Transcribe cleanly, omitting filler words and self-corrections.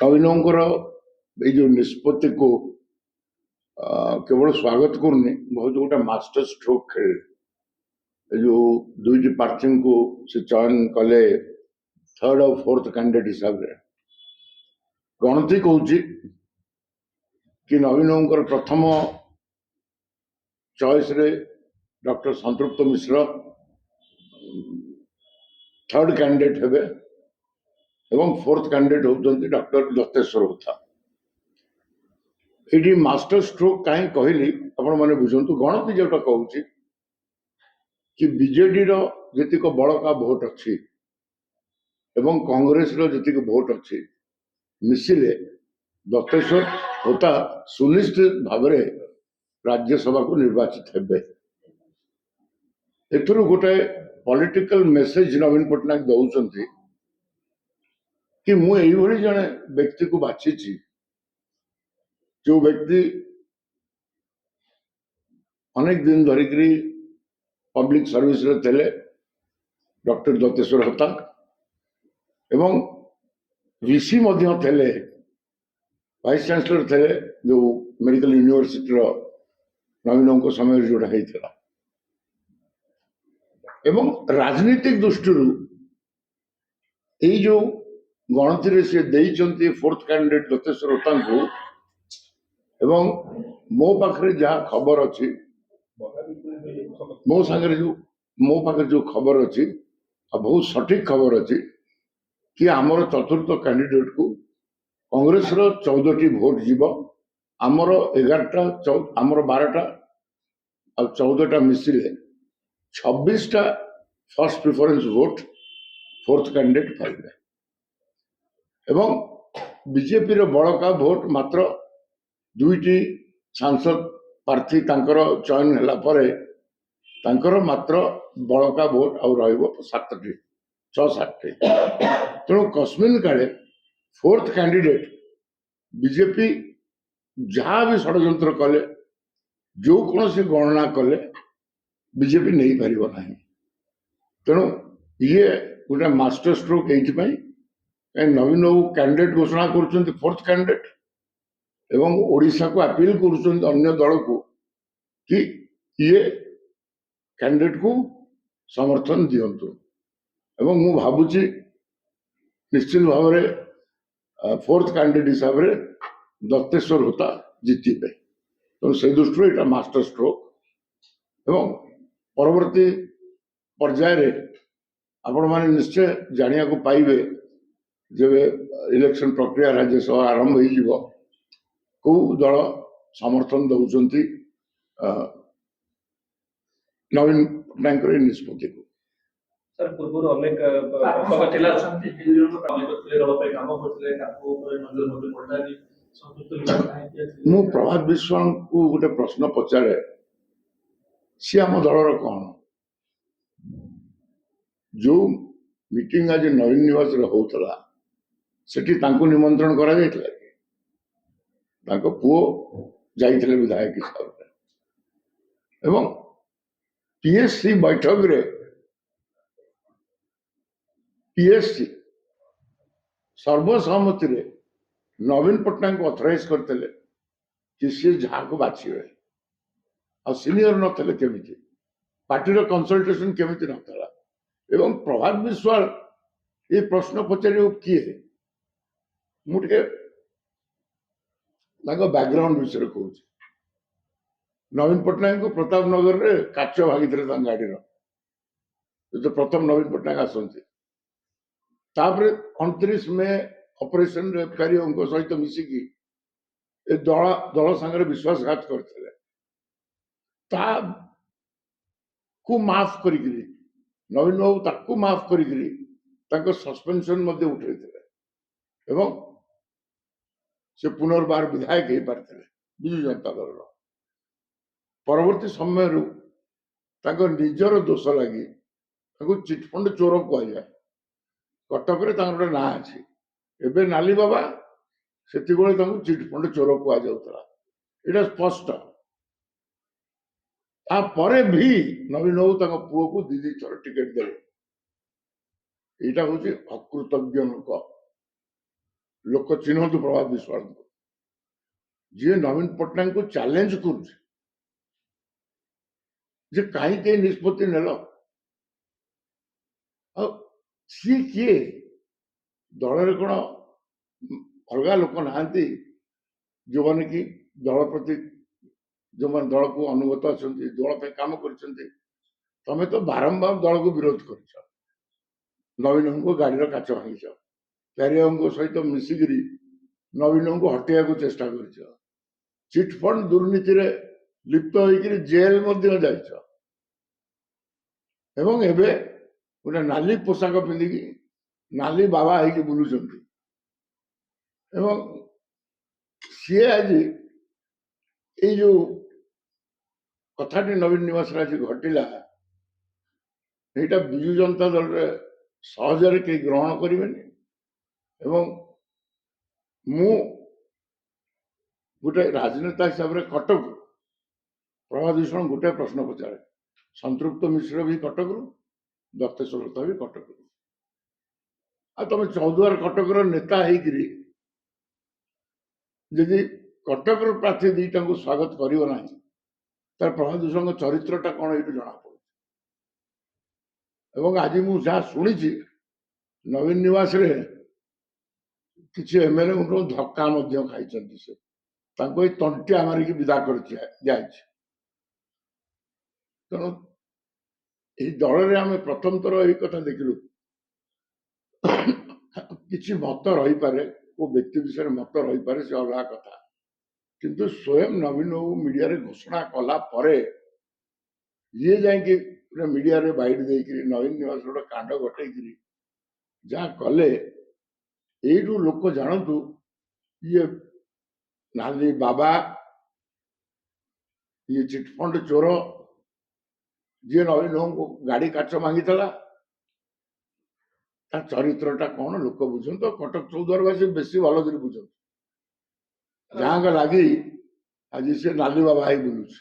ନବୀନଙ୍କର ଏଇ ଯୋଉ ନିଷ୍ପତ୍ତିକୁ କେବଳ ସ୍ୱାଗତ କରୁନି, ବହୁତ ଗୋଟେ ମାଷ୍ଟର ଷ୍ଟ୍ରୋକ୍ ଖେଳିଲେ। ଏ ଯୋଉ ଦୁଇଟି ପ୍ରାର୍ଥୀଙ୍କୁ ସେ ଚୟନ କଲେ ଥର୍ଡ ଆଉ ଫୋର୍ଥ କ୍ୟାଣ୍ଡିଡେଟ୍ ହିସାବରେ। ଗଣତି କହୁଛି କି ନବୀନଙ୍କର ପ୍ରଥମ ଚଏସ୍ରେ doctor Santrupt Mishra third candidate ହେବେ ଏବଂ ଫୋର୍ଥ କ୍ୟାଣ୍ଡିଡେଟ୍ ହେଉଛନ୍ତି ଡକ୍ଟର ଦତ୍ତେଶ୍ୱର ହୋତା। ଏଠି ମାଷ୍ଟର ଷ୍ଟ୍ରୋକ୍ କାହିଁ କହିଲି ଆପଣ ମାନେ ବୁଝନ୍ତୁ। ଗଣତି ଯୋଉଟା କହୁଛି କି ବିଜେଡିର ଯେତିକ ବଳକା ଭୋଟ ଅଛି ଏବଂ କଂଗ୍ରେସର ଯେତିକି ଭୋଟ ଅଛି ମିଶିଲେ ଦତ୍ତେଶ୍ୱର ହୋତା ସୁନିଶ୍ଚିତ ଭାବରେ ରାଜ୍ୟସଭାକୁ ନିର୍ବାଚିତ ହେବେ। ଏଥିରୁ ଗୋଟାଏ ପଲିଟିକାଲ ମେସେଜ ନବୀନ ପଟ୍ଟନାୟକ ଦଉଛନ୍ତି କି ମୁଁ ଏଇଭଳି ଜଣେ ବ୍ୟକ୍ତିକୁ ବାଛିଛି ଯୋଉ ବ୍ୟକ୍ତି ଅନେକ ଦିନ ଧରିକିରି ପବ୍ଲିକ ସର୍ଭିସରେ ଥିଲେ, ଡକ୍ଟର ଦତ୍ତେଶ୍ୱର ହୋତା, ଏବଂ ଭିସି ମଧ୍ୟ ଥିଲେ, ଭାଇସ୍ ଚାନ୍ସେଲର ଥିଲେ ଯୋଉ ମେଡିକାଲ ୟୁନିଭର୍ସିଟିର ନବୀନଙ୍କ ସମୟରେ ଯୋଉଟା ହେଇଥିଲା। ଏବଂ ରାଜନୀତିକ ଦୃଷ୍ଟିରୁ ଏଇ ଯୋଉ ଗଣତିରେ ସେ ଦେଇଛନ୍ତି ଫୋର୍ଥ କ୍ୟାଣ୍ଡିଡେଟ୍ ଦତ୍ତେଶ୍ୱର ହୋତାଙ୍କୁ, ଏବଂ ମୋ ପାଖରେ ଯାହା ଖବର ଅଛି, ମୋ ପାଖରେ ଯୋଉ ଖବର ଅଛି ଆଉ ବହୁତ ସଠିକ ଖବର ଅଛି କି ଆମର ଚତୁର୍ଥ କ୍ୟାଣ୍ଡିଡେଟକୁ କଂଗ୍ରେସର 14ଟି ଭୋଟ ଯିବ, ଆମର 11ଟା, ଆମର 12ଟା ଆଉ 14ଟା ମିଶିଲେ 26ଟା first preference vote fourth candidate ପାଇବେ। ଏବଂ ବିଜେପିର ବଳକା ଭୋଟ ମାତ୍ର 2ଟି ସାଂସଦ ପ୍ରାର୍ଥୀ ତାଙ୍କର ଚୟନ ହେଲା ପରେ ତାଙ୍କର ମାତ୍ର ବଳକା ଭୋଟ ଆଉ ରହିବ 7ଟି, 6-7ଟି। ତେଣୁ କସ୍ମିନ କାଳେ ଫୋର୍ଥ କ୍ୟାଣ୍ଡିଡେଟ୍ ବିଜେପି ଯାହା ବି ଷଡ଼ଯନ୍ତ୍ର କଲେ, ଯୋଉ କୌଣସି ଗଣନା କଲେ ବିଜେପି ନେଇପାରିବ ନାହିଁ। ତେଣୁ ଇଏ ଗୋଟେ ମାଷ୍ଟର ଷ୍ଟ୍ରୋକ୍ ଏଇଥିପାଇଁ ନବୀନ ବାବୁ କ୍ୟାଣ୍ଡିଡେଟ୍ ଘୋଷଣା କରୁଛନ୍ତି ଫୋର୍ଥ କ୍ୟାଣ୍ଡିଡେଟ୍ ଏବଂ ଓଡ଼ିଶାକୁ ଆପିଲ କରୁଛନ୍ତି ଅନ୍ୟ ଦଳକୁ କି ଇଏ କ୍ୟାଣ୍ଡିଡେଟକୁ ସମର୍ଥନ ଦିଅନ୍ତୁ। ଏବଂ ମୁଁ ଭାବୁଛି ନିଶ୍ଚିତ ଭାବରେ ଫୋର୍ଥ କ୍ୟାଣ୍ଡିଡେଟ୍ ହିସାବରେ ଦତ୍ତେଶ୍ୱର ହୋତା ଜିତିବେ। ତେଣୁ ସେ ଦୃଷ୍ଟିରୁ ଏଇଟା ମାଷ୍ଟର ଷ୍ଟ୍ରୋକ୍। ଏବଂ ପରବର୍ତ୍ତୀ ପର୍ଯ୍ୟାୟରେ ଆପଣମାନେ ନିଶ୍ଚୟ ଜାଣିବାକୁ ପାଇବେ ଯେବେ ଇଲେକ୍ସନ ପ୍ରକ୍ରିୟା ରାଜ୍ୟସଭା ଆରମ୍ଭ ହେଇଯିବ କୋଉ ଦଳ ସମର୍ଥନ ଦଉଛନ୍ତି ନବୀନ ପଟ୍ଟନାୟକଙ୍କର ଏଇ ନିଷ୍ପତ୍ତିକୁ। सर पूर्व अनेक ମୁଁ ପ୍ରଭାତ ବିଶ୍ୱାଳଙ୍କୁ ଗୋଟେ ପ୍ରଶ୍ନ ପଚାରେ, ସିଏ ଆମ ଦଳର କଣ? ଯୋଉ ମିଟିଂ ଆଜି ନବୀନ ନିବାସରେ ହଉଥିଲା ସେଠି ତାଙ୍କୁ ନିମନ୍ତ୍ରଣ କରାଯାଇଥିଲା କି? ତାଙ୍କ ପୁଅ ଯାଇଥିଲେ ବିଧାୟକ ହିସାବରେ। ଏବଂ ପିଏସସି ବୈଠକରେ ପିଏସସି ସର୍ବସମ୍ମତିରେ ନବୀନ ପଟ୍ଟନାୟକଙ୍କୁ ଅଥରାଇଜ କରିଥିଲେ କି ସିଏ ଯାହାକୁ ବାଛିବେ। ଆଉ ସିନିୟର ନଥିଲେ କେମିତି? ପାର୍ଟିର କନସଲଟେସନ କେମିତି ନଥିଲା? ଏବଂ ପ୍ରଭାତ ବିଶ୍ୱାଳ ଏ ପ୍ରଶ୍ନ ପଚାରିବ କିଏ? ମୁଁ ଟିକେ ତାଙ୍କ ବ୍ୟାକଗ୍ରାଉଣ୍ଡ ବିଷୟରେ କହୁଛି। ନବୀନ ପଟ୍ଟନାୟକଙ୍କୁ ପ୍ରତାପ ନଗରରେ କାଚ ଭାଗିଥିଲେ ତାଙ୍କ ଗାଡିର, ଯେହେତୁ ପ୍ରଥମ ନବୀନ ପଟ୍ଟନାୟକ ଆସନ୍ତି। ତାପରେ 29 ମେ ଅପରେସନରେ ଫେରିଓଙ୍କ ସହିତ ମିଶିକି ଏ ଦଳ ସାଙ୍ଗରେ ବିଶ୍ୱାସଘାତ କରିଥିଲେ। ତାକୁ ମାଫ କରିକିରି ନବୀନ ବାବୁ ତାକୁ ମାଫ କରିକିରି ତାଙ୍କ ସସ୍ପେନସନ ମଧ୍ୟ ଉଠେଇଥିଲେ ଏବଂ ସେ ପୁନର୍ବାର ବିଧାୟକ ହେଇପାରିଥିଲେ ବିଜୁ ଜନତା ଦଳର। ପରବର୍ତ୍ତୀ ସମୟରୁ ତାଙ୍କ ନିଜର ଦୋଷ ଲାଗି ତାଙ୍କୁ ଚିଟଫଣ୍ଡ ଚୋର କୁହାଯାଏ। କଟକରେ ତାଙ୍କର ଗୋଟେ ନାଁ ଅଛି। ଏବେ ନାଲି ବାବା, ସେତିକିବେଳେ ତାଙ୍କୁ ଚିଟଫଣ୍ଡ ଚୋର କୁହାଯାଉଥିଲା। ଏଇଟା ସ୍ପଷ୍ଟ। ତାପରେ ବି ନବୀନ ବାବୁ ତାଙ୍କ ପୁଅକୁ 2 ଥର ଟିକେଟ ଦେଲେ। ଏଇଟା ହଉଛି ଅକୃତଜ୍ଞ ଲୋକ। लोक चिन्हतु प्रभात विश्वास को जी नवीन पट्टनायक को चैलेंज करुचे जे कहीं निष्पत्ति नेल सी किए दल कौन अलग लोक ना जो मैंने कि दल प्रति जो मैंने दल को अनुगत अच्छा दल पे काम कर तमें तो बारंबार दल को विरोध कर नवीन को गाड़ी काच भांगी प्यारिया सहित मिसिक नवीन को हटेया को चेष्टा कर चिटफंड दुर्नीति रे लिप्त होकर जेल जाइछ एवं एबे गोटे नाली पोशाक पिंधिकी नाली बाबा होगी बुलूं एवं सी आज ये जो कथाटी नवीन निवास आज घटिला यहाँ विजु जनता दल रे सहजरे कहीं ग्रहण करेंगे एवं मु गोटे राजनेता हिसाब से कटक प्रभात भूषण गोटे प्रश्न पचारे संतृप्त मिश्र भी कटक दत्तेश्वरता भी कटक आ तुम चौद्वार कटक नेता होकरी जदि कटक प्रार्थी दीटा को स्वागत करियो ना तार प्रभात भूषण चरित्रटा कौन ये जना पड़े आज मु जहाँ शुणी नवीन निवास रे किसी एमएलए को धक्का खाई से तंटिया मारिक विदा कर तेणु यही दल में आम प्रथम थर यही कथा देखलु किसी मत रही पारे वो व्यक्ति विषय मत रही पारे से अलग कथा किंतु स्वयं नवीन बाबू मीडिया रे घोषणा कला परे ये जाए मीडिया रे बाइट देकर नवीन निवास गोटे कांड घटे जहाँ कले यू लोक जानतु ये नाली बाबा ये चिटफंड चोर जी नवीन को गाड़ी काच मांगी चरित्रटा कौन लोक बुझन तो कटक चौद्वारवासी बेसी भल बुझन जहाँ लगी आज से नाली बाबा ही बुलूच